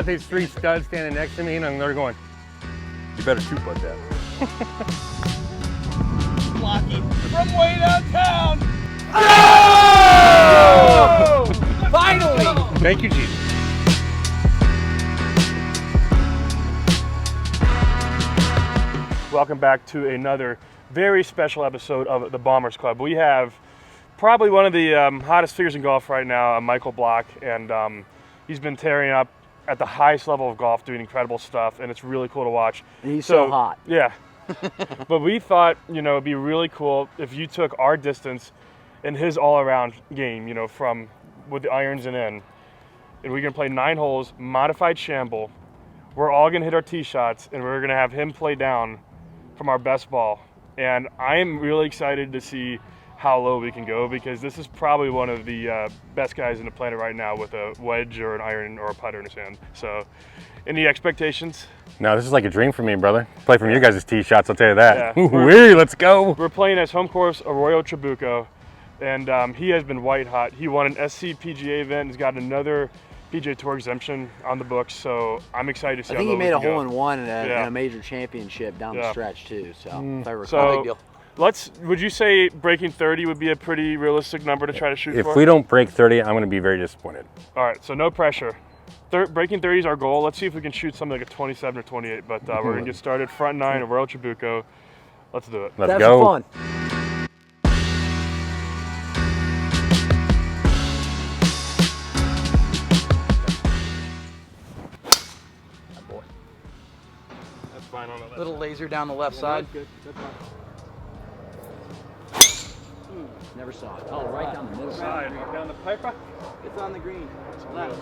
got these 3 studs standing next to me, and they're going, you better 2-putt that. Blockie from way downtown. Oh! Finally! Thank you, Jesus. Welcome back to another very special episode of the Bombers Club. We have probably one of the hottest figures in golf right now, Michael Block, and he's been tearing up at the highest level of golf, doing incredible stuff, and it's really cool to watch. And he's so hot. Yeah. But we thought, it'd be really cool if you took our distance and his all-around game, from with the irons and in, and we're gonna play 9 holes, modified Shamble. We're all gonna hit our tee shots, and we're gonna have him play down from our best ball. And I'm really excited to see how low we can go, because this is probably one of the best guys in the planet right now with a wedge or an iron or a putter in his hand. So, any expectations? No, this is like a dream for me, brother. Play from your guys' tee shots, I'll tell you that. Yeah. Wee, let's go. We're playing his home course, Arroyo Trabuca, and he has been white hot. He won an SC PGA event. He's got another PGA Tour exemption on the books, so I'm excited to see. I think he made a hole-in-one in Yeah. a major championship down the stretch too. So, if I recall, So, big deal. would you say breaking 30 would be a pretty realistic number to try to shoot for? If we don't break 30, I'm going to be very disappointed. All right, so no pressure. Breaking 30 is our goal. Let's see if we can shoot something like a 27 or 28, but we're going to get started. Front 9 of Arroyo Trabuca. Let's do it. Let's Have go. some fun. That's fine on the left. Little laser down the left side. Good. That's fine. Never saw it. Oh, right down the middle. Side. Down the piper. It's on the green. Left.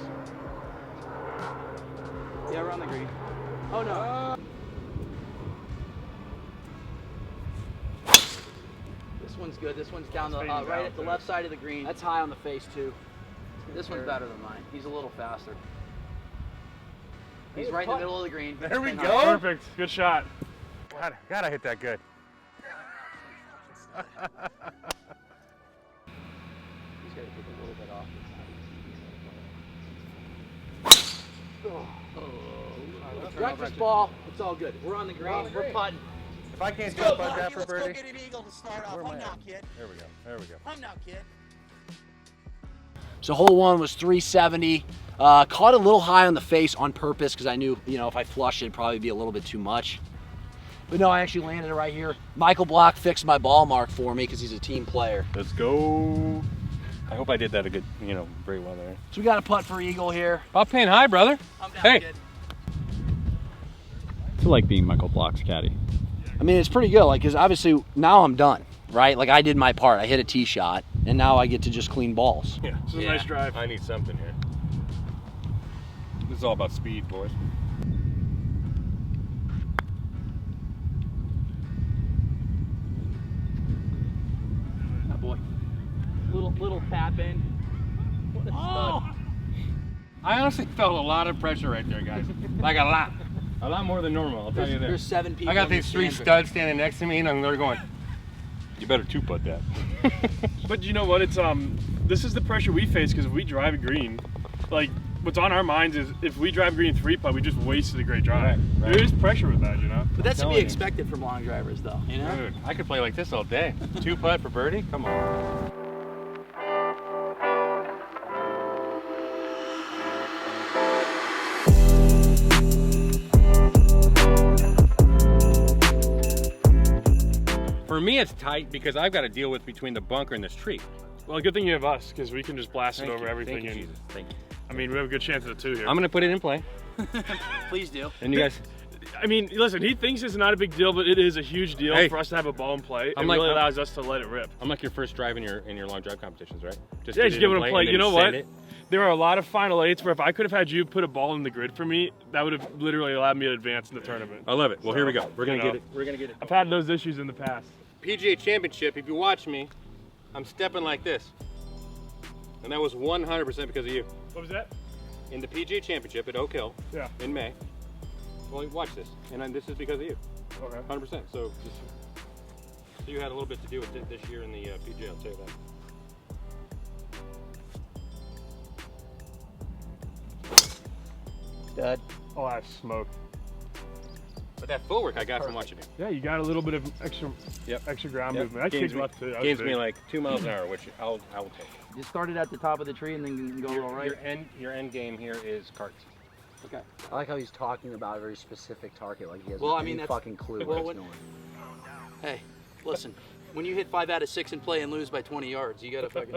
Yeah, we're on the green. Oh no. This one's good. This one's down the right at the left side of the green. That's high on the face too. This one's better than mine. He's a little faster. He's right in the middle of the green. There we And go. Perfect. Good shot. God, I hit that good. He's got to take a little bit off. Breakfast ball. It's all good. We're on the green. We're putting. If I can't do a putt that for Let's go birdie. get an eagle to start off. Where am I I'm at? now, kid. There we go. There we go. I'm now, kid. So hole 1 was 370. Caught a little high on the face on purpose because I knew, if I flushed it'd probably be a little bit too much. But no, I actually landed it right here. Michael Block fixed my ball mark for me because he's a team player. Let's go. I hope I did that very well there. So we got a putt for eagle here. Bob Payne, hi, brother. I'm down, Hey. kid. I feel like being Michael Block's caddy. I mean, it's pretty good, because obviously now I'm done, right? Like I did my part. I hit a tee shot, and now I get to just clean balls. Yeah, this is a nice drive. I need something here. This is all about speed, boys. Oh boy. Little tap in. What a stud. I honestly felt a lot of pressure right there, guys. Like a lot. A lot more than normal, I'll tell you that. There's 7 people. I got in the these 3 stands. studs standing next to me, and they're going, You better 2-putt that. But you know what? It's this is the pressure we face, because if we drive a green, like what's on our minds is if we drive green 3-putt, we just wasted a great drive. Right. There is pressure with that, But that's to be telling you. expected from long drivers, though. You know. Dude, I could play like this all day. 2-putt for birdie? Come on. For me, it's tight because I've got to deal with between the bunker and this tree. Well, good thing you have us, because we can just blast it over everything. Thank you, And Jesus. Thank you. I mean, we have a good chance at a 2 here. I'm going to put it in play. Please do. And you guys, I mean, listen, he thinks it's not a big deal, but it is a huge deal Hey. for us to have a ball in play. It I'm like- really allows us to let it rip. I'm like your first drive in your long drive competitions, right? Yeah, get just it give in it a play. and then You know send what? it. There are a lot of final 8s where if I could have had you put a ball in the grid for me, that would have literally allowed me to advance in the tournament. I love it. Well, here we go. We're going to You get it. We're going to get it. I've had those issues in the past. PGA Championship, if you watch me, I'm stepping like this. And that was 100% because of you. What was that? In the PGA Championship at Oak Hill Yeah. in May. Well, watch this. And this is because of you. Okay. 100%. So you had a little bit to do with it this year in the PGA, I'll tell you that. Good. Oh, that's smoke. But that footwork I got from watching you. Yeah, you got a little bit of extra ground movement. That Gains kid left too. Gains me like 2 miles an hour, which I will take. You started at the top of the tree and then go a little right. Your end game here is carts. Okay. I like how he's talking about a very specific target, like he has Well, I any mean, that's- fucking clue well, what he's when- doing. Hey, listen. When you hit 5 out of 6 and play and lose by 20 yards, you gotta fucking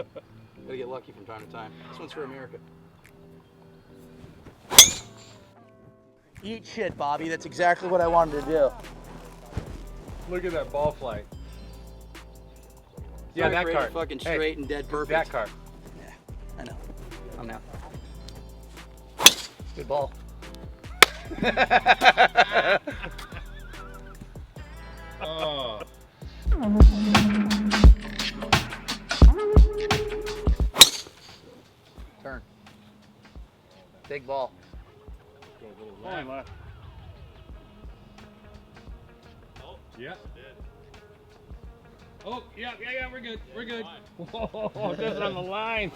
get lucky from time to time. This one's for America. Eat shit, Bobby. That's exactly what I wanted to do. Look at that ball flight. Yeah, Strike that rate cart. Fucking Hey, straight and dead perfect. That cart. I know. I'm out. Good ball. Oh. Turn. Big ball. Only left. Yeah. Oh, yeah, we're good. We're good. Oh, just on the line.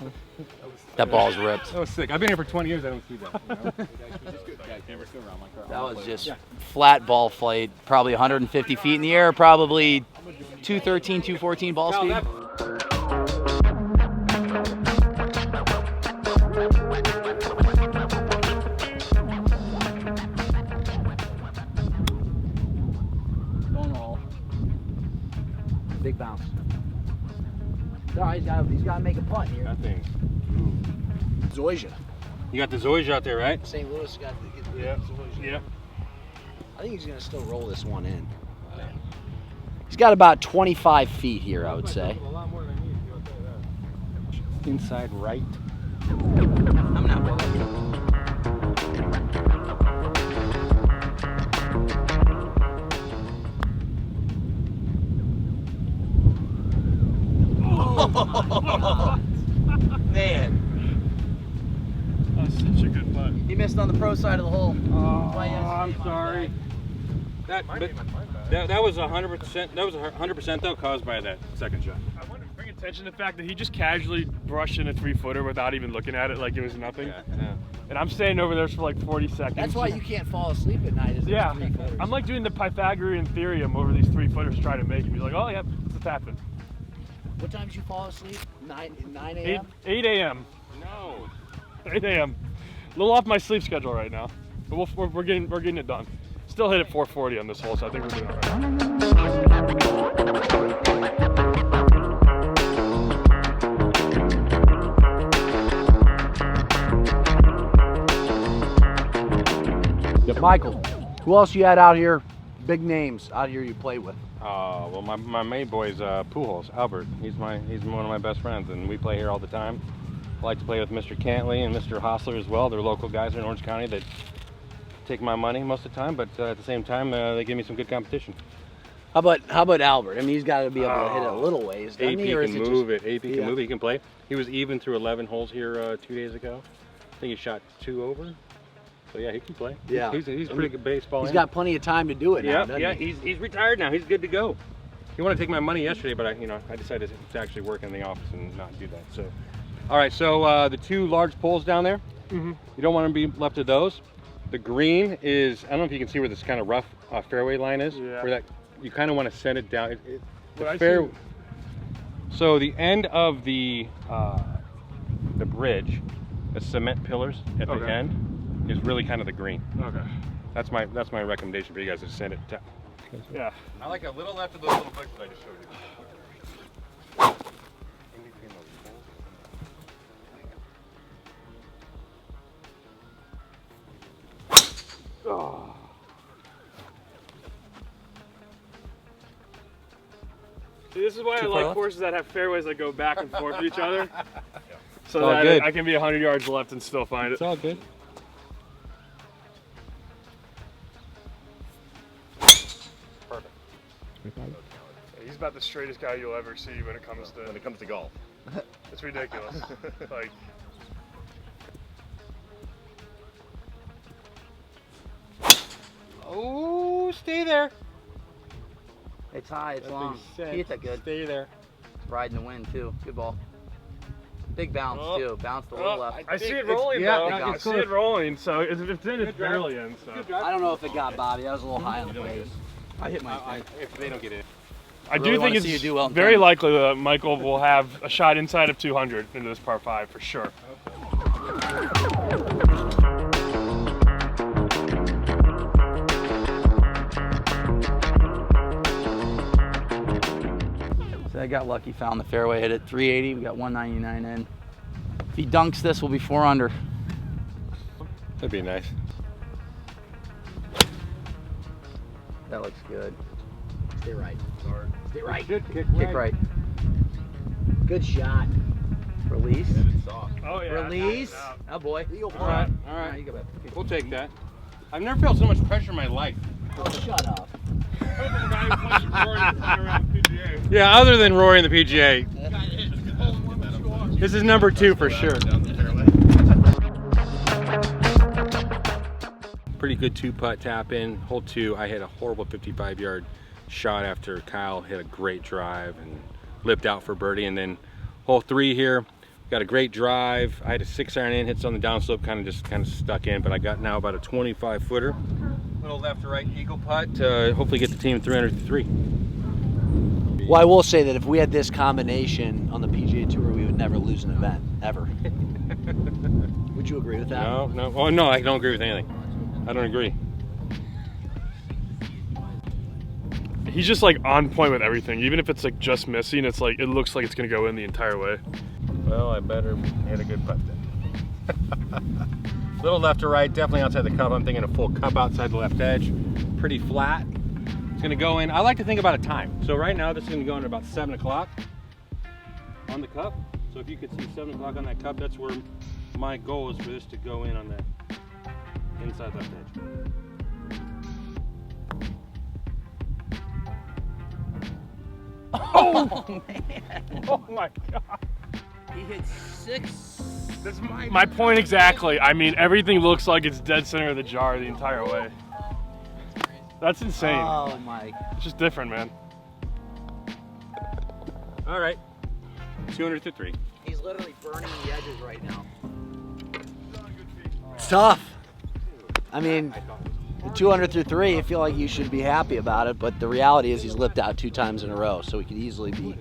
That ball's ripped. That was sick. I've been here for 20 years. I don't see that. That was just flat ball flight. Probably 150 feet in the air. Probably 213, 214 ball speed. Going all. Big bounce. No, he's got to make a putt here. That thing. Zoysia. You got the Zoysia out there, right? St. Louis got the Yeah. Yeah. I think he's gonna still roll this one in. He's got about 25 feet here, I would say. Inside right. I'm not bad. Man, That's such a good putt. he missed on the pro side of the hole. Oh, I'm sorry. That was 100%. That was 100% though, caused by that second shot. I want to bring attention to the fact that he just casually brushed in a 3-footer without even looking at it like it was nothing. Yeah. And I'm standing over there for like 40 seconds. That's why you can't fall asleep at night. Is there's Yeah, 3 footers. I'm like doing the Pythagorean theorem over these 3-footers trying to make him. He's like, oh yeah, it's happened. What time did you fall asleep? 9 8 a.m. 8 a.m. No. 8 a.m. A little off my sleep schedule right now, but we're getting it done. Still hit at 440 on this hole, so I think we're doing all right. Michael, who else you had out here? Big names out here you play with. Well, my main boy is Pujols, Albert. He's one of my best friends, and we play here all the time. I like to play with Mr. Cantley and Mr. Hostler as well. They're local guys in Orange County that take my money most of the time, but at the same time, they give me some good competition. How about Albert? I mean, he's got to be able to hit it a little ways. AP doesn't he? Or is can it move just- it. AP can move it. He can play. He was even through 11 holes here 2 days ago. I think he shot 2 over. So yeah, he can play. Yeah. He's pretty good baseball. He's got plenty of time to do it now, doesn't Yeah. he? He's retired now. He's good to go. He wanted to take my money yesterday, but I decided to actually work in the office and not do that. So, all right. So the 2 large poles down there, you don't want to be left of those. The green is, I don't know if you can see where this kind of rough fairway line is. Yeah. Where that you kind of want to send it down. What I The so the end of the bridge, the cement pillars at the Okay. end, is really kind of the green. Okay. That's my recommendation for you guys to send it to. Yeah. I like a little left of those little bricks that I just showed you. See, this is why I Too far like left? courses that have fairways that go back and forth with each other. So all that good. I can be 100 yards left and still find it. It's all good. He's about the straightest guy you'll ever see when it comes to golf. It's ridiculous. Like, Oh, stay there. It's high, it's That long. thing's set. He hit that good. Stay there. Riding the wind too. Good ball. Big bounce too. Bounced a little left. I see it rolling though. I see it rolling, so if it's in, it's barely in. So I don't know if it got Bobby. That was a little high on the face. I hit my if they don't get it. I really do think wanna see you it's do well in very 10. likely that Michael will have a shot inside of 200 into this par 5 for sure. So I got lucky, found the fairway, hit it 380. We got 199 in. If he dunks this, we'll be 4 under. That'd be nice. That looks good. Stay right. Stay right. Good kick Right. Good shot. Release. Oh yeah. Release. Oh boy. All right. You go back. We'll take that. I've never felt so much pressure in my life. Oh, shut up. Yeah, other than Rory and the PGA. This is number 2 for sure. Pretty good 2-putt tap in. Hole 2, I hit a horrible 55-yard shot after Kyle hit a great drive and lipped out for birdie. And then hole 3 here, got a great drive. I had a 6-iron in, hits on the downslope, kind of stuck in, but I got now about a 25-footer. Little left to right eagle putt to hopefully get the team 303. Well, I will say that if we had this combination on the PGA Tour, we would never lose an event, ever. Would you agree with that? No. Oh, no, I don't agree with anything. I don't agree. He's just like on point with everything. Even if it's like just missing, it's like it looks like it's gonna go in the entire way. Well, I better hit a good putt then. Little left to right, definitely outside the cup. I'm thinking a full cup outside the left edge. Pretty flat. It's gonna go in. I like to think about a time. So right now, this is gonna go in at about 7 o'clock on the cup. So if you could see 7 o'clock on that cup, that's where my goal is for this to go in on the inside left edge. Oh man. Oh my god. He hit 6. That's my point exactly. I mean, everything looks like it's dead center of the jar the entire way. That's insane. Oh my. It's just different, man. All right, 200 to 3. He's literally burning the edges right now. It's tough. I mean, the 200 through 3, I feel like you should be happy about it, but the reality is he's lipped out 2 times in a row, so he could easily be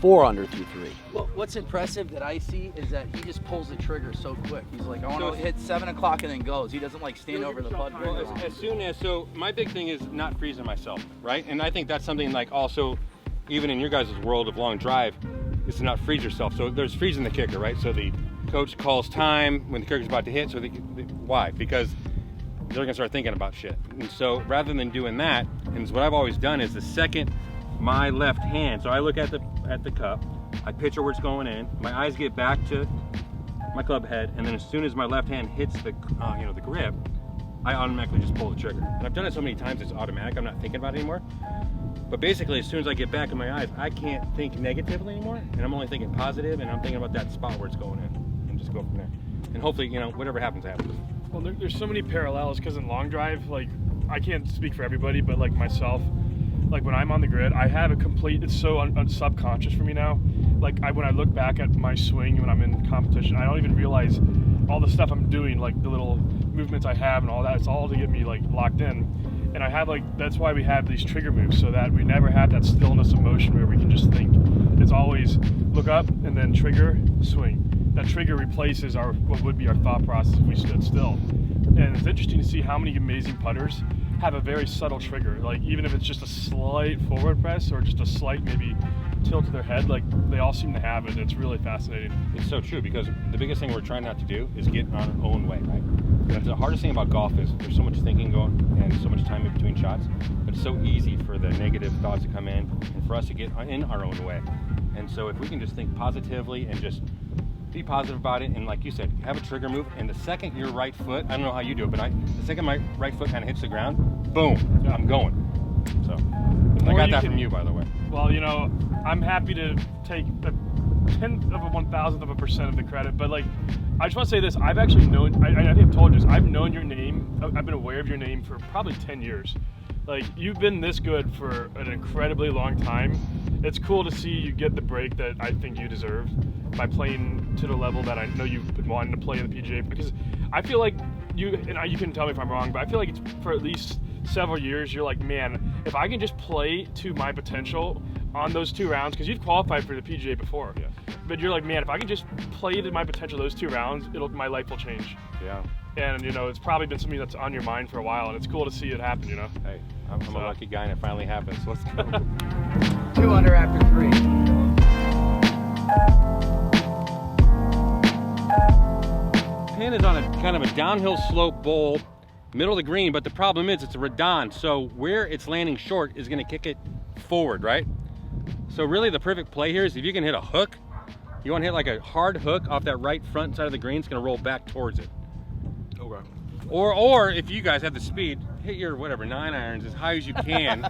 4 under through 3. Well, what's impressive that I see is that he just pulls the trigger so quick. He's like, I want to hit 7 o'clock and then goes. He doesn't like stand over the putt. Well, as soon as, so my big thing is not freezing myself, right? And I think that's something like also, even in your guys' world of long drive, is to not freeze yourself. So there's freezing the kicker, right? So the coach calls time when the kicker's about to hit. So why? Because they're gonna start thinking about shit. And so rather than doing that, and what I've always done is the second my left hand, so I look at the cup, I picture where it's going in, my eyes get back to my club head, and then as soon as my left hand hits the the grip, I automatically just pull the trigger. And I've done it so many times it's automatic, I'm not thinking about it anymore. But basically, as soon as I get back in my eyes, I can't think negatively anymore, and I'm only thinking positive, and I'm thinking about that spot where it's going in, and just go from there. And hopefully, whatever happens, happens. Well, there's so many parallels because in long drive, like I can't speak for everybody, but like myself, like when I'm on the grid, I have a complete. It's so subconscious for me now. Like when I look back at my swing when I'm in competition, I don't even realize all the stuff I'm doing, like the little movements I have and all that. It's all to get me like locked in. And I have that's why we have these trigger moves so that we never have that stillness of motion where we can just think. It's always look up and then trigger, swing. That trigger replaces what would be our thought process if we stood still. And it's interesting to see how many amazing putters have a very subtle trigger. Like even if it's just a slight forward press or just a slight maybe tilt to their head, like they all seem to have it. It's really fascinating. It's so true because the biggest thing we're trying not to do is get on our own way, right? And the hardest thing about golf is there's so much thinking going and so much time in between shots, but it's so easy for the negative thoughts to come in and for us to get in our own way. And so if we can just think positively and just be positive about it, and like you said, have a trigger move, and the second your right foot, I don't know how you do it, but the second my right foot kind of hits the ground, boom, I'm going. So I got that from you, by the way. Well, I'm happy to take a 10th of a 1,000% of the credit, but like I just want to say this, I've actually known, I think I've told you this, I've known your name, I've been aware of your name for probably 10 years. Like, you've been this good for an incredibly long time. It's cool to see you get the break that I think you deserve by playing to the level that I know you've been wanting to play in the PGA. Because I feel like you can tell me if I'm wrong, but I feel like it's for at least several years, you're like, man, if I can just play to my potential on those 2 rounds, because you've qualified for the PGA before. Yeah. But you're like, man, if I can just play to my potential those 2 rounds, my life will change. Yeah. And, you know, it's probably been something that's on your mind for a while, and it's cool to see it happen, you know? Hey, I'm a lucky guy and it finally happened, so let's go. 2 under after 3. Pin is on a kind of a downhill slope bowl, middle of the green, but the problem is it's a redon, so where it's landing short is gonna kick it forward, right? So really the perfect play here is if you can hit a hook, you wanna hit like a hard hook off that right front side of the green, it's gonna roll back towards it. Okay. Or if you guys have the speed, hit your whatever 9 irons as high as you can.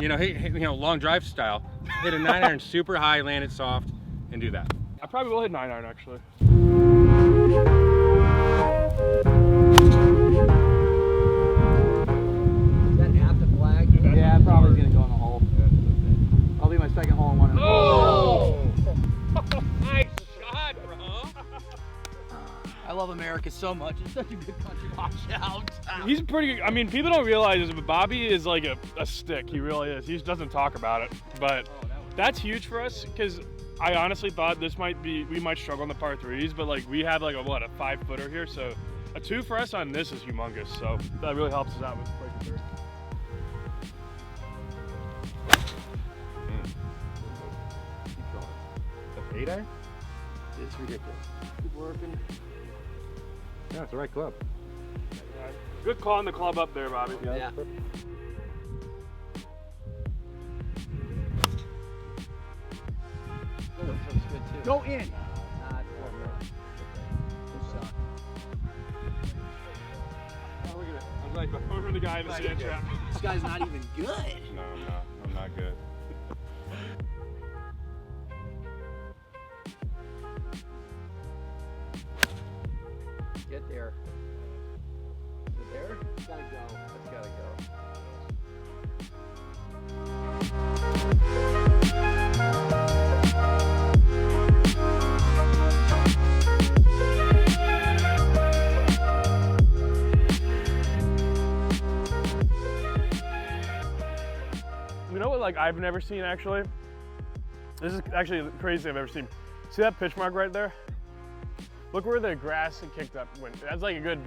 You know, hit long drive style. Hit a 9 iron super high, land it soft, and do that. I probably will hit 9 iron actually. Is that at the flag? Yeah, probably gonna go in the hole. I'll be my second hole in one. Oh! Nice shot, bro. I love America so much. It's such a good country. Watch out. He's pretty good. I mean, people don't realize this, but Bobby is like a stick. He really is. He just doesn't talk about it. But that's huge for us because I honestly thought we might struggle on the par 3s, but like we have like a 5-footer here. So a 2 for us on this is humongous. So that really helps us out with breaking through. That's 8 iron? It's ridiculous. Keep working. Yeah, it's the right club. Yeah. Good calling the club up there, Bobby. Yeah. Oh, that feels good too. Go in. Oh, look at it. I'm like over the guy in the sand trap. This guy's not even good. No, I'm not. I'm not good. Get there. Is it there? It's gotta go. It's gotta go. You know what, like, I've never seen actually? This is actually the craziest thing I've ever seen. See that pitch mark right there? Look where the grass had kicked up went. That's like a good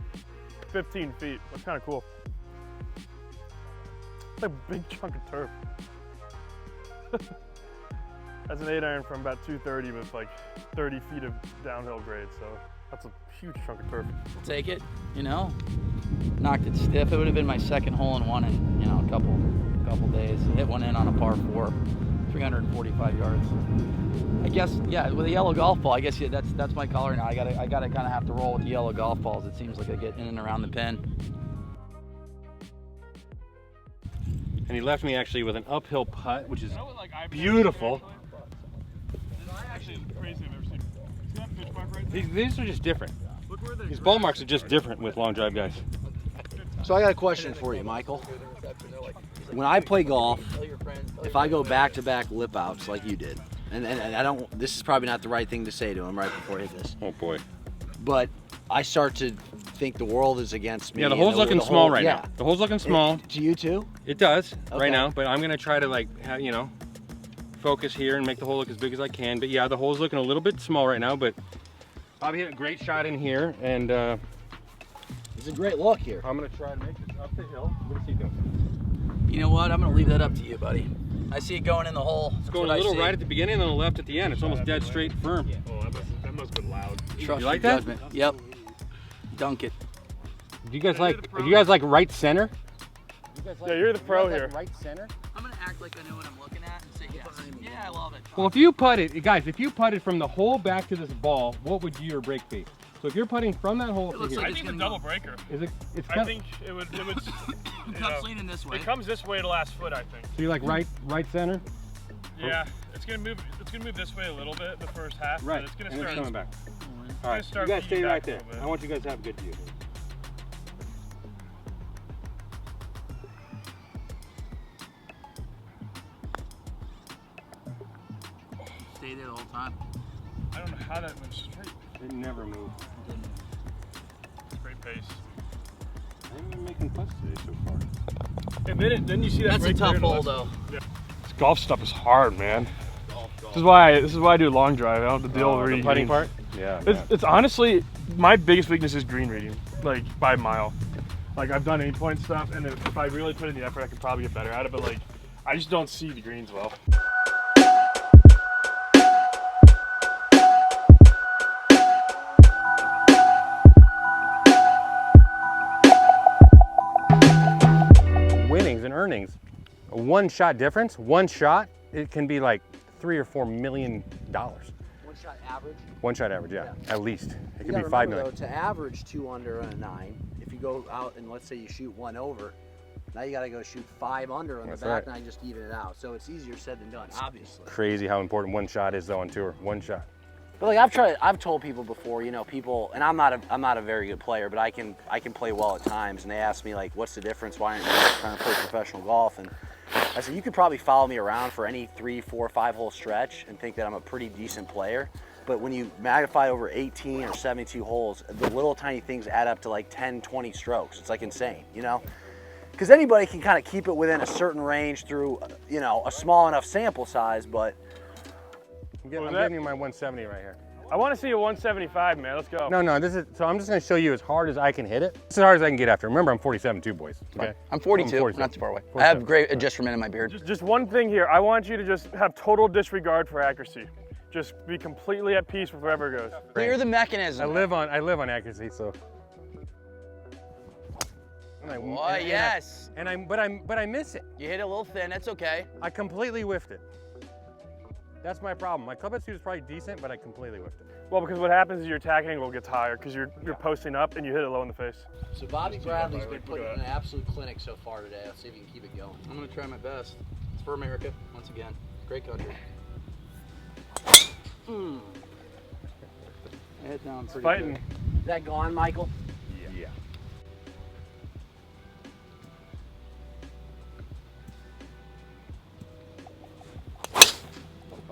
15 feet. That's kind of cool. It's like a big chunk of turf. That's an 8 iron from about 230 with like 30 feet of downhill grade. So that's a huge chunk of turf. We'll take it, you know. Knocked it stiff. It would have been my second hole in one in, you know, a couple days. Hit one in on a par 4, 345 yards. I guess, yeah, with a yellow golf ball, I guess that's my color now. I gotta kind of have to roll with the yellow golf balls. It seems like I get in and around the pin. And he left me actually with an uphill putt, which is beautiful. Actually, the craziest thing I've ever seen. See that pitch mark right there? These are just different. Look where the These ball marks are just different with long drive guys. So I got a question for you, Michael. When I play golf, if I go back-to-back lip outs like you did, and I don't, this is probably not the right thing to say to him right before I hit this, Oh boy. but I start to think the world is against me. Yeah, the and hole's looking small right yeah. now. The hole's looking small. To you too? It does Okay. right now, but I'm gonna try to like, you know, focus here and make the hole look as big as I can. But yeah, the hole's looking a little bit small right now, but Bobby hit a great shot in here, and It's a great look here. I'm gonna try to make this up the hill. What does he do? You know what? I'm gonna leave that up to you, buddy. I see it going in the hole. It's going a little right at the beginning and then a left at the end. It's almost dead straight firm. Oh, that must have been loud. Trust You like your that? judgment. Yep. Dunk it. Do you guys like right center? Yeah, you're the pro here. Right center? I'm gonna act like I know what I'm looking at and say yes. Yeah, I love it. Well, if you putted, guys, if you putted from the hole back to this ball, what would your break be? So if you're putting from that hole to looks here, like I think it's a double breaker. is it? It's I kind think it would you Cups know, leaning this way. it comes this way to last foot, I think. so you like right center? Yeah, it's gonna move this way a little bit the first half, Right. but it's gonna And start coming back. it's All right, start you guys stay feeding right back a there. little bit. I want you guys to have a good view. how that went straight. It never moved. Great pace. I'm even making putts today so far. And then you see that That's a break tough there to hole, the though. left. Yeah. This golf stuff is hard, man. This is why I do long drive. I don't have to deal with The reading putting greens. part? Yeah. It's honestly my biggest weakness is green reading, like by a mile. Like I've done 8-point stuff, and if I really put in the effort, I could probably get better at it. But like, I just don't see the greens well. Winnings and earnings, a one-shot difference. One shot, it can be like $3 or $4 million. One shot average. One shot average, yeah, at least. It could You be gotta 5 remember, million. though, to average 2 under and a 9, if you go out and let's say you shoot 1 over, now you gotta go shoot 5 under on That's the back right. 9 just to even it out. So it's easier said than done, obviously. Crazy how important one shot is though on tour. One shot. But like I've told people before, you know, people, and I'm not a very good player, but I can play well at times. And they ask me like, what's the difference? Why aren't you trying to play professional golf? And I said, you could probably follow me around for any 3, 4, 5 hole stretch and think that I'm a pretty decent player. But when you magnify over 18 or 72 holes, the little tiny things add up to like 10, 20 strokes. It's like insane, you know? Because anybody can kind of keep it within a certain range through, you know, a small enough sample size, but I'm was that? giving you my 170 right here. I want to see a 175, man. Let's go. No, this is, so I'm just gonna show you as hard as I can hit it. It's as hard as I can get after. Remember, I'm 47 too, boys, okay? I'm 42, I'm 47. not too far away. I 47. have great adjustment in my beard. Just one thing here. I want you to just have total disregard for accuracy. Just be completely at peace with wherever it goes. Clear the mechanism. I live on accuracy, so. Oh, yes. But I miss it. You hit it a little thin, that's okay. I completely whiffed it. That's my problem. My club head speed is probably decent, but I completely whiffed it. Well, because what happens is your attack angle gets higher because you're posting up and you hit it low in the face. So Bobby Bradley's been Look putting at in an absolute clinic so far today. Let's see if he can keep it going. I'm gonna try my best. It's for America, once again. Great country. Head down pretty Fighting. good. Is that gone, Michael? Yeah.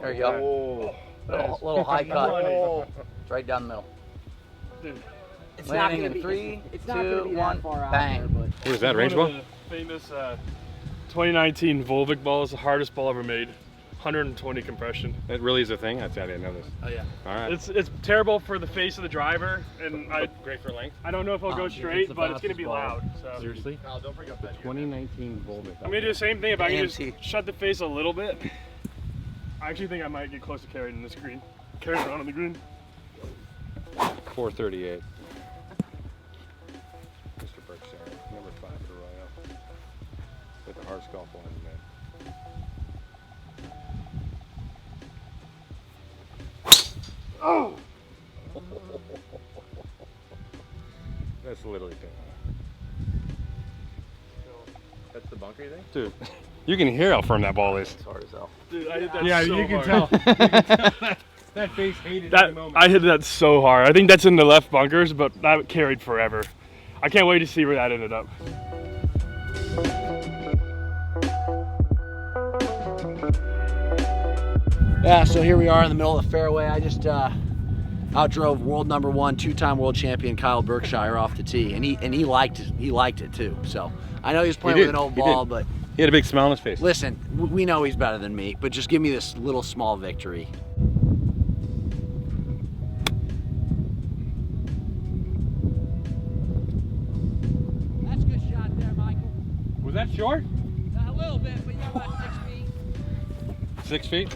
There you go. Little high cut. It's right down the middle. Dude, It's Landing gonna in 3, it's not gonna 2, be 1, that far out bang. there, but What is that, range one ball? of the famous 2019 Volvic ball is the hardest ball ever made. 120 compression. That really is a thing? I didn't know this. oh yeah. All right. It's terrible for the face of the driver, and great for length. I don't know if it'll go straight, but it's gonna be loud. So. Seriously? Kyle, don't bring up that. 2019 Volvic. I'm gonna do the same thing if I can just AMC. shut the face a little bit. I actually think I might get close to carrying this green. Carrying around on the green. 438. Mr. Berkshire, number 5 at Arroyo. With the hardest golf ball in the man. Oh! That's literally thin. That's the bunker, you think? Dude, you can hear how firm that ball is. It's hard as hell. Dude, I hit that Yeah, so you can hard. tell. That face hated every That moment. I hit that so hard. I think that's in the left bunkers, but that carried forever. I can't wait to see where that ended up. Yeah, so here we are in the middle of the fairway. I just outdrove world number 1, 2-time world champion Kyle Berkshire off the tee, and he liked it too. So I know he was playing He with did, an old he ball, did. but He had a big smile on his face. listen, we know he's better than me. But just give me this little small victory. That's a good shot there, Michael. Was that short? A little bit, but you got about 6 feet. 6 feet?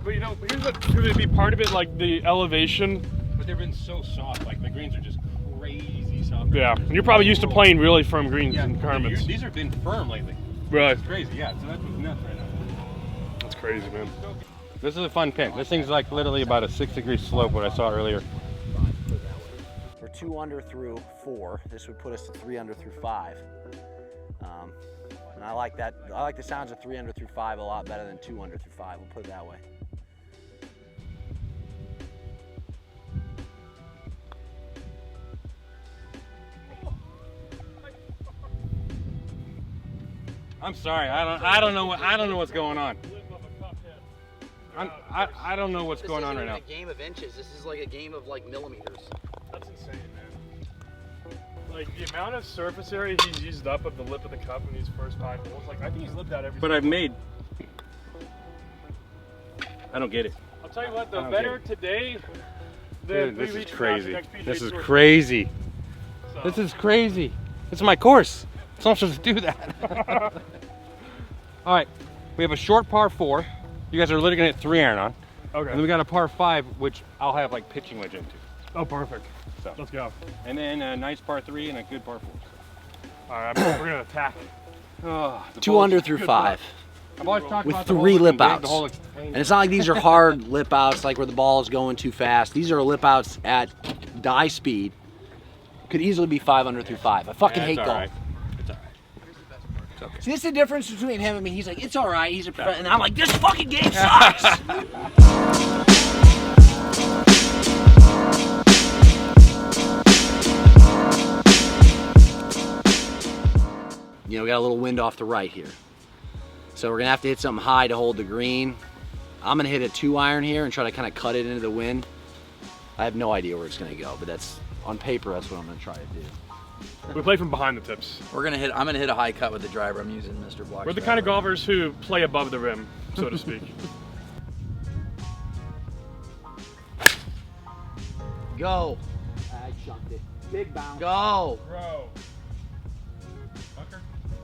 But you know, here's what could be part of it, like the elevation. But they've been so soft. Like the greens are just crazy soft. Yeah, and you're probably used to playing really firm greens and Carmen's. These have been firm lately. Right. It's crazy, yeah. So that's what's nuts right now. That's crazy, man. This is a fun pin. This thing's like literally about a 6-degree slope, what I saw earlier. We're 2 under through 4. This would put us to 3 under through 5. And I like that. I like the sounds of 3 under through 5 a lot better than 2 under through 5. We'll put it that way. I'm sorry. I don't know what's going on. I don't know what's This going on isn't right even now. a game of inches. This is like a game of like millimeters. That's insane, man. Like the amount of surface area he's used up of the lip of the cup in these first 5 holes, like I think he's lived out every. But I've made. I don't get it. I'll tell you what, the I don't better get today. Dude, this is crazy. This is crazy. So. This is crazy. This is my course. It's not supposed to do that. All right, we have a short par 4. You guys are literally gonna hit 3-iron on. Okay. And then we got a par 5, which I'll have like pitching wedge into. Oh, perfect. So Let's go. And then a nice par 3 and a good par 4. All right, we're gonna attack. Oh, 2 under through 5. I've always talked With about the 3 whole lip thing, outs. the whole And it's not like these are hard lip outs, like where the ball is going too fast. These are lip outs at die speed. Could easily be 5 under through 5. I fucking hate golf. Right. It's all right. It's okay. See, this is the difference between him and me. He's like, it's all right. He's a pro. And I'm like, this fucking game sucks. You know, we got a little wind off the right here. So we're gonna have to hit something high to hold the green. I'm gonna hit a 2-iron here and try to kind of cut it into the wind. I have no idea where it's gonna go, but that's, on paper, that's what I'm gonna try to do. We play from behind the tips. I'm gonna hit a high cut with the driver. I'm using Mr. Block. We're the kind of golfers who play above the rim, so to speak. Go. I chunked it. Big bounce. Go. Bro.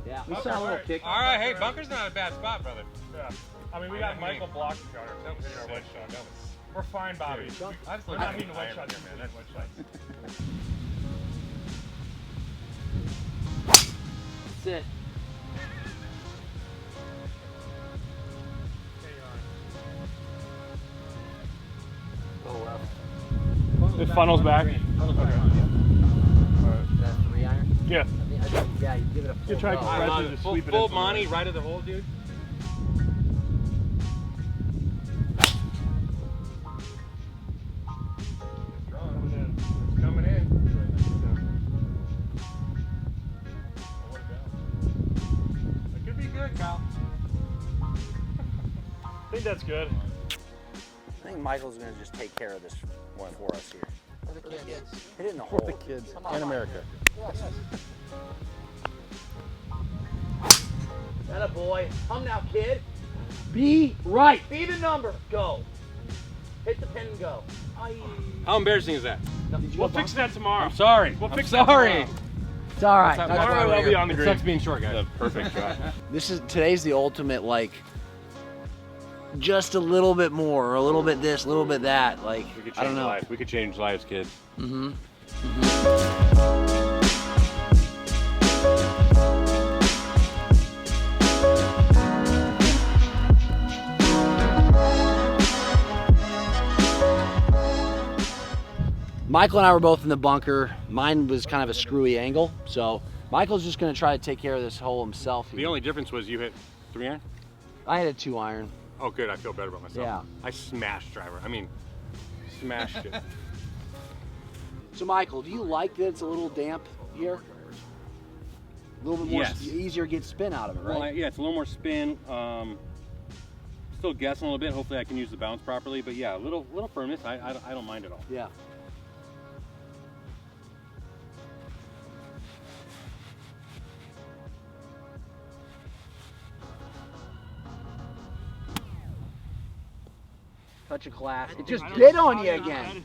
Yeah. We saw a little kick. All right, hey, bunker's not a bad spot, brother. Yeah. I mean, we got Michael Blockie counter. Hitting our wedge shot. We're fine, Bobby. We're not hitting wedge shots here, man. That's wedge shots. That's it. It funnels back. Is that 3-iron? Yeah. Yeah, you give it a full try go. to- I love it. Just Full, sweep it full in. Monty right of the hole, dude. Coming in. It could be good, Kyle. I think that's good. I think Michael's gonna just take care of this one for us here. Hit it in the hole. The kids in America. That a boy. Come now, kid. Be right. Be the number. Go. Hit the pin and go. How embarrassing is that? We'll fix that tomorrow. I'm sorry. We'll I'm fix that sorry. tomorrow. It's all right. That's Tomorrow they'll be on the It green. sucks being short, guys. Perfect shot. Today's the ultimate, like, just a little bit more, or a little bit this, a little bit that. Like, We could I don't change know. lives. We could change lives, kids. Mm-hmm. Michael and I were both in the bunker. Mine was kind of a screwy angle, so Michael's just going to try to take care of this hole himself. The only difference was you hit 3-iron? I had a 2-iron. Oh, good. I feel better about myself. Yeah. I smashed driver. I mean, smashed it. So Michael, do you like that it's a little damp here? A little bit more Yes. easier to get spin out of it, right? Well, yeah, it's a little more spin. Still guessing a little bit. Hopefully I can use the bounce properly. But yeah, a little firmness. I don't mind at all. Yeah. Touch of class. It just bit on you again.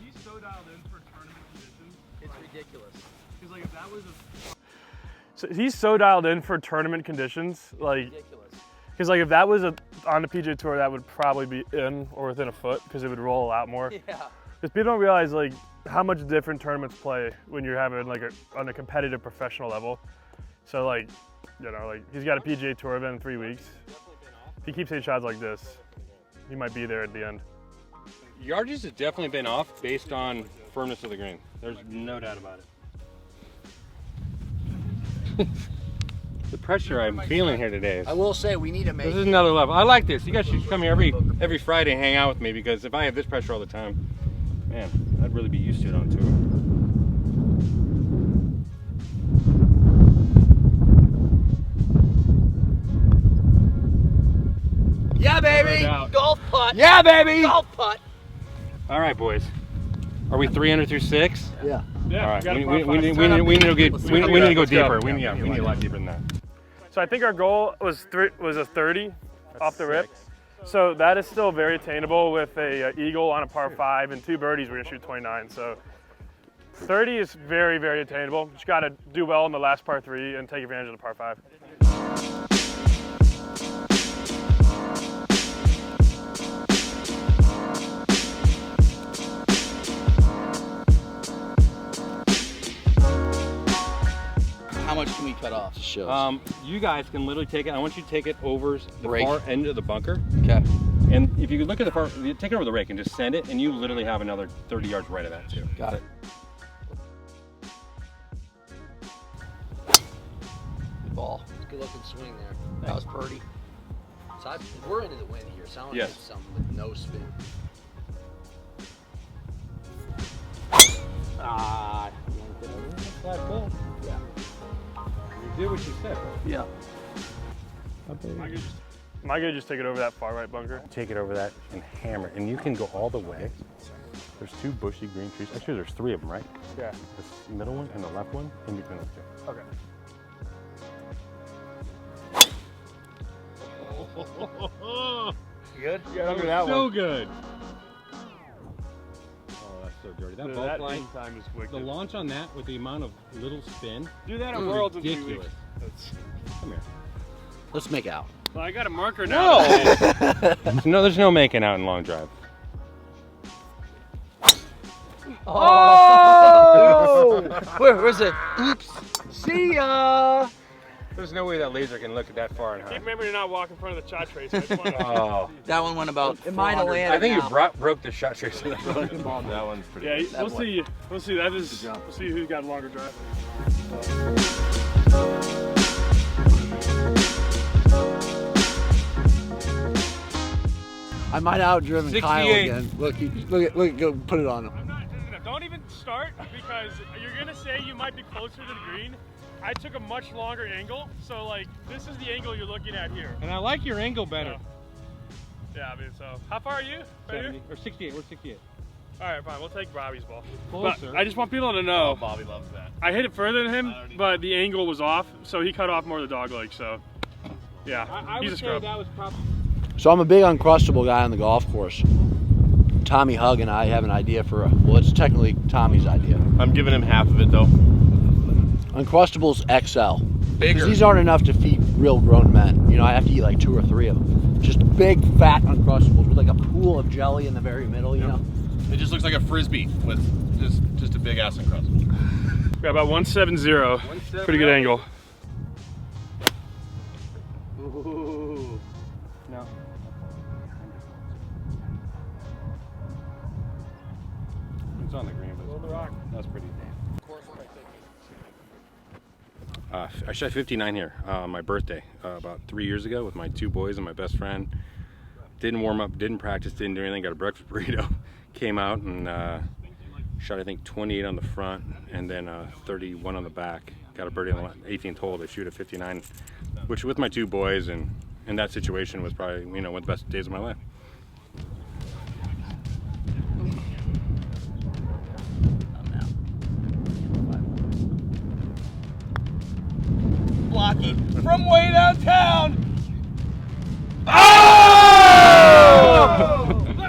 He's so dialed in for tournament conditions. It's ridiculous. He's like, if that was a. So he's so dialed in for tournament conditions, like, Ridiculous. because like if that was on the PGA Tour, that would probably be in or within a foot because it would roll a lot more. Yeah. Because people don't realize like how much different tournaments play when you're having like on a competitive professional level. So like, you know, like he's got a PGA Tour event in 3 weeks. If he keeps hitting shots like this, he might be there at the end. Yardage has definitely been off based on firmness of the green. There's no doubt about it. The pressure I'm feeling here today is. I will say we need to This make. is another level. I like this. You guys should come here every Friday and hang out with me because if I have this pressure all the time, man, I'd really be used to it on tour. out. Golf putt. Yeah, baby. Golf putt. All right, boys. Are we 3 under through 6? Yeah. Yeah, All right. got a We par need five. to Turn up we need to the- get let's we go. need to go Let's go. deeper. We need a lot deeper than that. So I think our goal was a 30 off the rip. So that is still very attainable with a eagle on a par 5 and 2 birdies. We're gonna shoot 29. So 30 is very, very attainable. Just got to do well in the last par 3 and take advantage of the par 5. How much can we cut off? Shows. You guys can literally take it. I want you to take it over the Rake. far end of the bunker. Okay. And if you could look at the far, take it over the rake and just send it, and you literally have another 30 yards right of that too. Got it. Good ball. Good looking swing there. That was Purdy. So we're into the wind here. Sound like Yes. it's something with no spin. Ah, you want to get over the flagpole? Yeah. You did what you said. Yeah. Am I gonna just take it over that far right bunker? Take it over that and hammer it, and you can go all the way. There's 2 bushy green trees. Actually, there's 3 of them, right? Yeah. This middle one and the left one in between those 2. Okay. Good? Yeah, look at that So one. good. Oh, that's so dirty. That ball That fly. in time is wicked. The launch on that with the amount of little spin. Do that at Worlds in 2 weeks. Ridiculous. Come here. Let's make out. Well, I got a marker now. No, there's no making out in long drive. Oh! Where's it? Oops. See ya. There's no way that laser can look at that far and high. Keep remembering to not walk in front of the shot trace. I just wanna- Oh, That one went about. It might have 400. landed. I think now. you broke the shot tracer. That one's pretty Yeah, good. we'll see. We'll see. That is. We'll see who's got a longer drive. I might have outdriven Kyle 68. again. Look, go put it on him. I'm not. Don't even start because you're gonna say you might be closer to the green. I took a much longer angle, so like this is the angle you're looking at here. And I like your angle better. Yeah, I mean, so how far are you? Right here? 70 or 68. We're 68. All right, fine. We'll take Robbie's ball. Closer. But I just want people to know. Oh, Bobby loves that. I hit it further than him, but the angle was off, so he cut off more of the dog leg. So, yeah, I he's would a say scrub. that was probably. So I'm a big uncrustable guy on the golf course. Tommy Hug and I have an idea for well, it's technically Tommy's idea. I'm giving him half of it though. Uncrustables XL. Bigger. 'Cause these aren't enough to feed real grown men. You know, I have to eat like 2 or 3 of them. Just big, fat Uncrustables with like a pool of jelly in the very middle, you know? It just looks like a frisbee with just a big ass and crust. Got about 170. Pretty good angle. Ooh. No. It's on the green, but that's pretty damn. I shot 59 here, my birthday, about 3 years ago with my 2 boys and my best friend. Didn't warm up, didn't practice, didn't do anything, got a breakfast burrito. Came out and shot I think 28 on the front and then 31 on the back. Got a birdie on the 18th hole to shoot a 59, which with my 2 boys and in that situation was probably, you know, one of the best days of my life. Blockie from way downtown. Oh!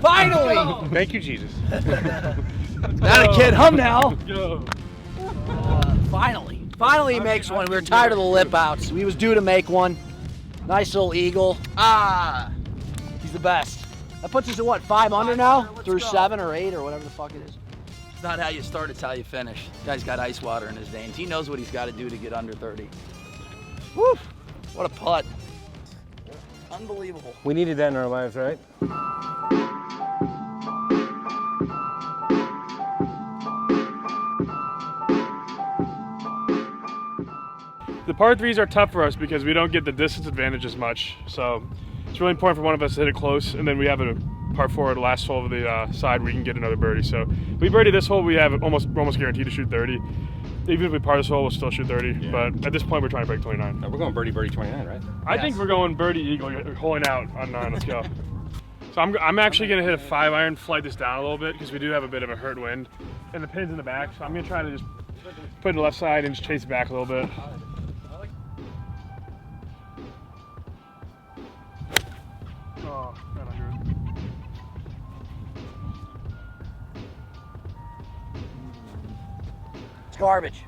Finally! Thank you, Jesus. Not a kid hum now. Go. Finally he makes one. We were tired of the lip outs. We was due to make one. Nice little eagle. Ah. He's the best. That puts us at what, 5 under now? Let's Through go. 7 or 8 or whatever the fuck it is. It's not how you start, it's how you finish. Guy's got ice water in his veins. He knows what he's got to do to get under 30. Woo! What a putt. Unbelievable. We needed that in our lives, right? The par 3s are tough for us because we don't get the distance advantage as much. So it's really important for one of us to hit it close, and then we have a par 4 at the last hole of the side where we can get another birdie. So if we birdie this hole, we have almost guaranteed to shoot 30. Even if we par this hole, we'll still shoot 30. Yeah. But at this point, we're trying to break 29. We're going birdie 29, right? I think we're going birdie eagle. You're holing out on 9. Let's go. So I'm actually going to hit a 5-iron, flight this down a little bit because we do have a bit of a hurt wind. And the pin's in the back, so I'm going to try to just put it in the left side and just chase it back a little bit. Oh, not under it. It's garbage.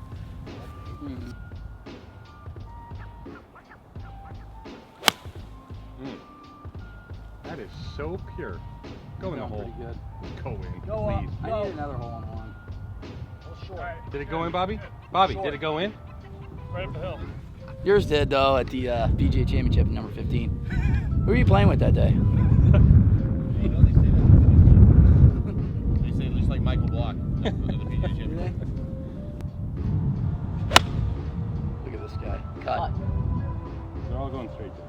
That is so pure. Go in the hole. Pretty good. Go in, Go up. please. I need another hole in one. Did it go in, Bobby? Bobby, did it go in? Right up the hill. Yours did though at the PGA Championship number 15. Who were you playing with that day? They say just like Michael Block. The PGA championship. Look at this guy. Cut. They're all going straight there.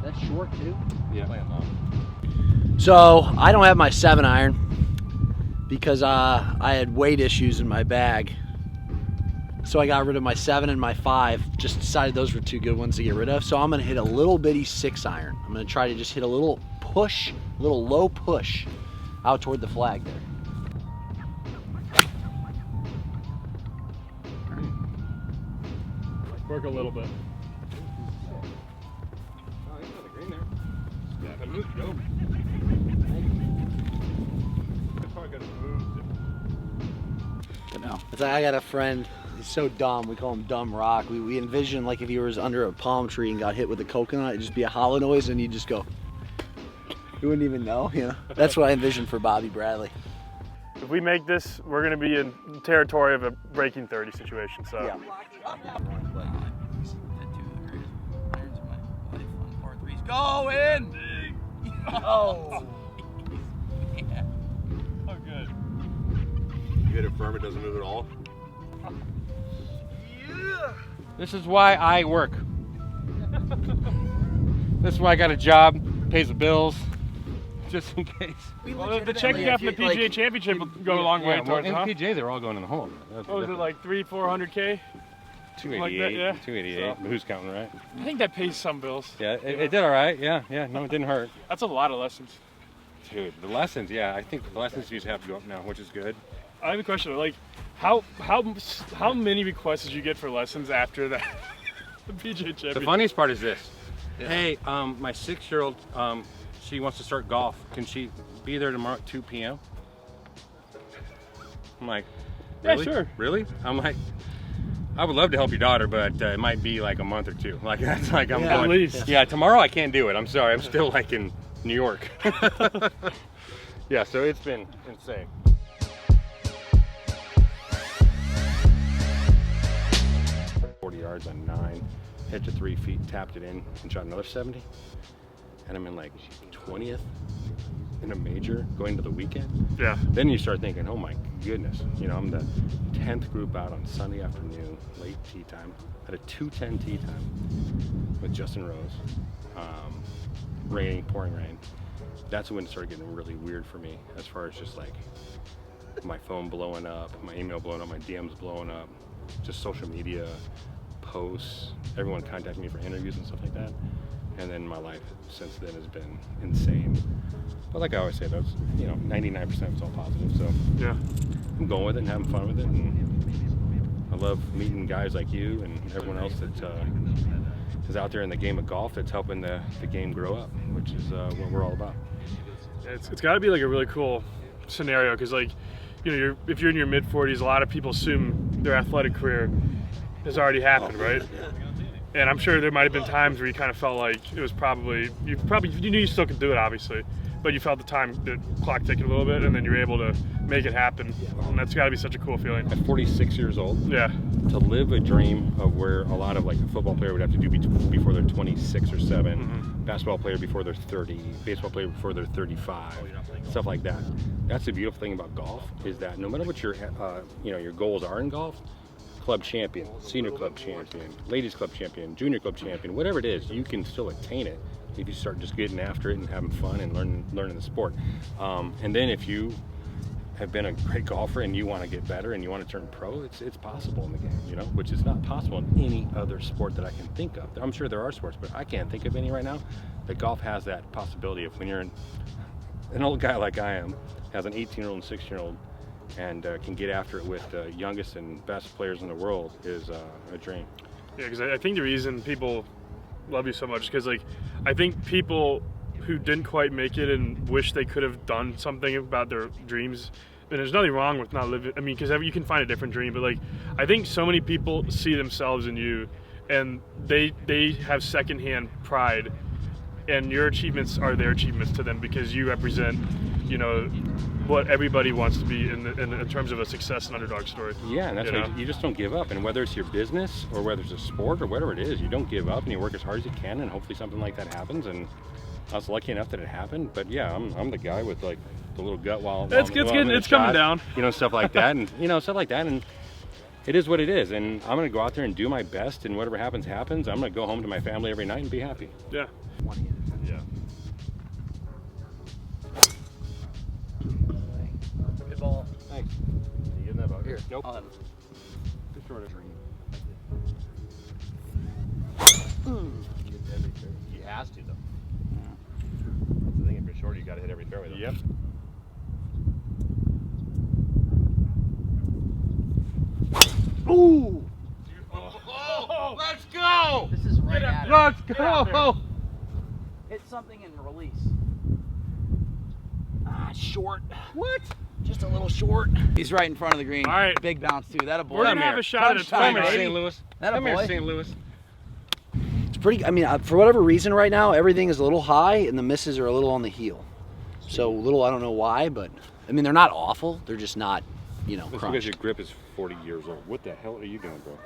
That's short too. Yeah. So I don't have my 7-iron because I had weight issues in my bag. So I got rid of my 7 and my 5. Just decided those were 2 good ones to get rid of. So I'm gonna hit a little bitty 6-iron. I'm gonna try to just hit a little push, a little low push out toward the flag there. Work a little bit. Oh, he's got the green there. Yeah, but move, go. That's probably gonna move. Good now. It's like I got a friend, he's so dumb, we call him Dumb Rock. We envision like if he was under a palm tree and got hit with a coconut, it'd just be a hollow noise and he'd just go. You wouldn't even know, you know? That's what I envisioned for Bobby Bradley. If we make this, we're gonna be in territory of a breaking 30 situation. So. Yeah. Go in! Oh! Oh, good. You hit it firm, it doesn't move at all. This is why I work. This is why I got a job, pays the bills, just in case. Well, the check you got from the PGA Championship will go a long way well, towards in it, huh? the PGA, they're all going in the hole. What was it, like 300-400K? 288, like that, yeah. 288. Who's counting, right? I think that pays some bills. Yeah, it did all right. Yeah, no, it didn't hurt. That's a lot of lessons. Dude, the lessons, yeah, I think the lessons fees have to go up now, which is good. I have a question. Like, how many requests did you get for lessons after that? The PGA Championship. The funniest part is this. Yeah. Hey, my 6-year-old, she wants to start golf. Can she be there tomorrow at 2 p.m.? I'm like, really? Yeah, sure. Really? I'm like, I would love to help your daughter, but it might be like a month or 2. Like, that's like, I'm Yeah, going. at least. Yeah, tomorrow I can't do it. I'm sorry. I'm still like in New York. Yeah, so it's been insane. Yards on 9, hit to 3 feet, tapped it in, and shot another 70. And I'm in like 20th in a major going to the weekend. Yeah. Then you start thinking, oh my goodness, you know, I'm the 10th group out on Sunday afternoon, late tee time, at a 2:10 tee time with Justin Rose. Raining, pouring rain. That's when it started getting really weird for me, as far as just like my phone blowing up, my email blowing up, my DMs blowing up, just social media posts, everyone contacting me for interviews and stuff like that. And then my life since then has been insane. But like I always say, that's, you know, 99% is all positive. So Yeah. I'm going with it and having fun with it. And I love meeting guys like you and everyone else that is out there in the game of golf that's helping the game grow up, which is what we're all about. It's got to be like a really cool scenario because, like, you know, if you're in your mid-40s, a lot of people assume their athletic career has already happened, right? And I'm sure there might have been times where you kind of felt like it was you knew you still could do it, obviously, but you felt the clock ticking a little bit, and then you were able to make it happen. And that's got to be such a cool feeling. At 46 years old, Yeah. to live a dream of where a lot of like a football player would have to do before they're 26 or 7, basketball player before they're 30, baseball player before they're 35, stuff like that. That's the beautiful thing about golf, is that no matter what your your goals are in golf, club champion, senior club champion, ladies club champion, junior club champion, whatever it is, you can still attain it if you start just getting after it and having fun and learning the sport. And then if you have been a great golfer and you want to get better and you want to turn pro, it's possible in the game, you know, which is not possible in any other sport that I can think of. I'm sure there are sports, but I can't think of any right now that golf has that possibility of when you're an old guy like I am, has an 18-year-old and 16-year-old, and can get after it with the youngest and best players in the world is a dream. Yeah, because I think the reason people love you so much is because, like, I think people who didn't quite make it and wish they could have done something about their dreams, and there's nothing wrong with not living, I mean, because you can find a different dream, but, like, I think so many people see themselves in you, and they have secondhand pride, and your achievements are their achievements to them because you represent, you know, what everybody wants to be in terms of a success and underdog story. Yeah, and that's why you just don't give up. And whether it's your business or whether it's a sport or whatever it is, you don't give up and you work as hard as you can, and hopefully something like that happens. And I was lucky enough that it happened. But yeah, I'm the guy with like the little gut while it's getting, it's coming down. You know, stuff like that, and you know, stuff like that, and it is what it is. And I'm gonna go out there and do my best, and whatever happens, happens. I'm gonna go home to my family every night and be happy. Yeah. Yeah. Good ball. Thanks. You getting that bug? Here. Nope. I'll have it. Just short of green. He has to, though. That's the thing, if you're short, you got to hit every fairway. Though. Yep. Ooh! Oh, let's go! This is right at it. Let's go! Hit something and release. Ah, short. What? Just a little short. He's right in front of the green. All right. Big bounce too. That a boy. We're gonna have a shot at a Punch time, time, Come here, baby. St. Louis. That a Come here, boy. St. Louis. It's pretty. I mean, for whatever reason, right now everything is a little high and the misses are a little on the heel. So little, I don't know why, but I mean they're not awful. They're just not, you know, That's crunched. because your grip is 40 years old. What the hell are you doing, bro?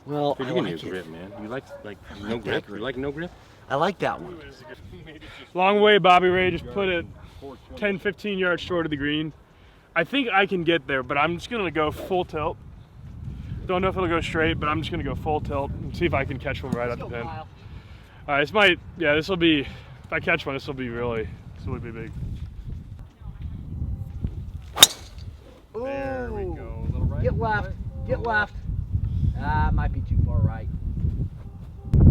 Well, You're I gonna like use it. grip, man. You like no grip? You like no grip? I like that one. Long way, Bobby Ray. Just put it 10, 15 yards short of the green. I think I can get there, but I'm just gonna go full tilt. Don't know if it'll go straight, but I'm just gonna go full tilt and see if I can catch one right at the pin. All right, this might, yeah, this will be. If I catch one, this will be big. There we go. A little right. Get left. Get left. Ah, might be too far right.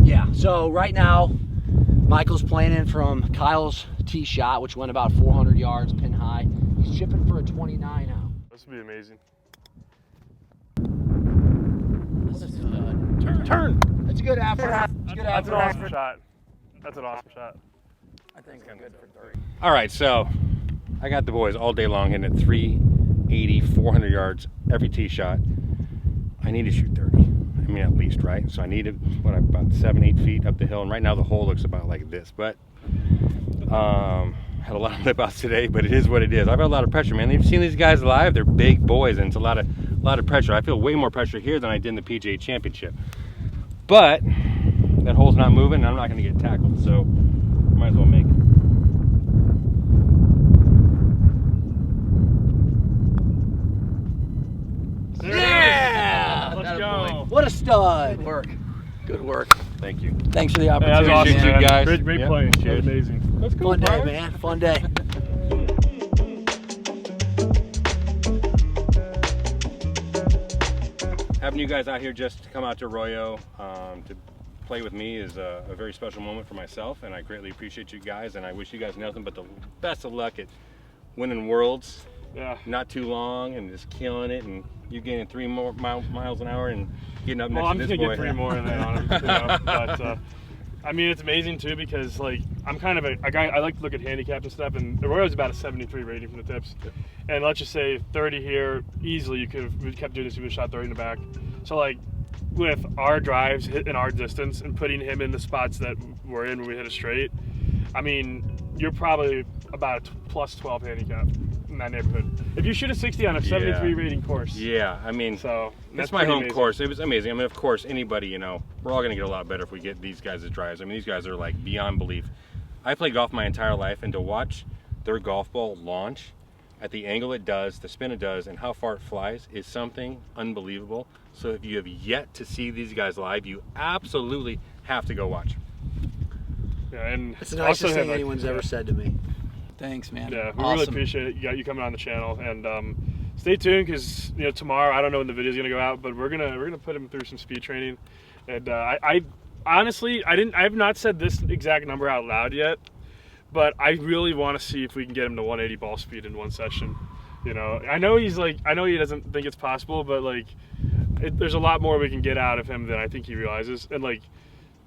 Yeah. So right now, Michael's playing in from Kyle's tee shot, which went about 400 yards, pin high. He's chipping for a 29 now. This will be amazing. What a stud. Turn. That's a good effort. That's an awesome shot. That's an awesome shot. I think we're good for 30. All right, so I got the boys all day long hitting at 380, 400 yards every tee shot. I need to shoot 30. I mean, at least, right? So I need about 7-8 feet up the hill, and right now the hole looks about like this. But had a lot of lip outs today, but it is what it is. I've got a lot of pressure, man. You've seen these guys live; they're big boys, and it's a lot of pressure. I feel way more pressure here than I did in the PGA Championship. But that hole's not moving, and I'm not going to get tackled, so might as well make it. Yeah! Let's go. What a stud! Good work. Good work. Thank you. Thanks for the Yeah, that was opportunity. awesome, you man. guys. Great Yeah. playing. That was Cheers. amazing. Let's go, Fun day, bro. man. Fun day. Having you guys out here just to come out to Arroyo to play with me is a very special moment for myself, and I greatly appreciate you guys, and I wish you guys nothing but the best of luck at winning Worlds. Yeah. Not too long and just killing it, and you gaining 3 more miles an hour and getting up Well, next I'm to just this gonna boy. get 3 more in there on him. You know? But I mean, it's amazing too because like I'm kind of a guy. I like to look at handicap and stuff, and Arroyo's about a 73 rating from the tips. And let's just say 30 here easily. We kept doing this. We shot 30 in the back. So like with our drives in our distance and putting him in the spots that we're in when we hit a straight, I mean, you're probably about a plus 12 handicap in that neighborhood. If you shoot a 60 on a 73 rating course. Yeah, I mean, So that's my home course. It was amazing. I mean, of course, anybody, you know, we're all going to get a lot better if we get these guys as drives. I mean, these guys are like beyond belief. I played golf my entire life, and to watch their golf ball launch at the angle it does, the spin it does, and how far it flies is something unbelievable. So if you have yet to see these guys live, you absolutely have to go watch. Yeah, and It's the nicest also thing have, anyone's ever said to me. Thanks, man. Yeah, we Awesome. really appreciate it. You coming on the channel, and stay tuned because tomorrow I don't know when the video's gonna go out, but we're gonna put him through some speed training, and honestly, I have not said this exact number out loud yet, but I really want to see if we can get him to 180 ball speed in one session. You know, I know he doesn't think it's possible, but like, there's a lot more we can get out of him than I think he realizes. And like,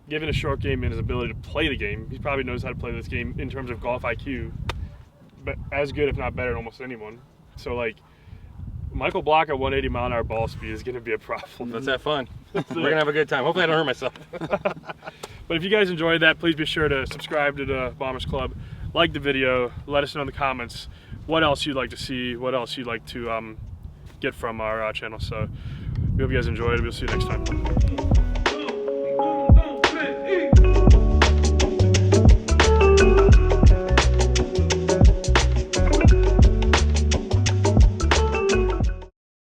given a short game and his ability to play the game, he probably knows how to play this game in terms of golf IQ, but as good, if not better, than almost anyone. So like, Michael Block at 180 mile an hour ball speed is going to be a problem. Let's have fun. We're going to have a good time. Hopefully I don't hurt myself. But if you guys enjoyed that, please be sure to subscribe to the Bombers Club, like the video, let us know in the comments what else you'd like to see, what else you'd like to get from our channel. So we hope you guys enjoyed. We'll see you next time.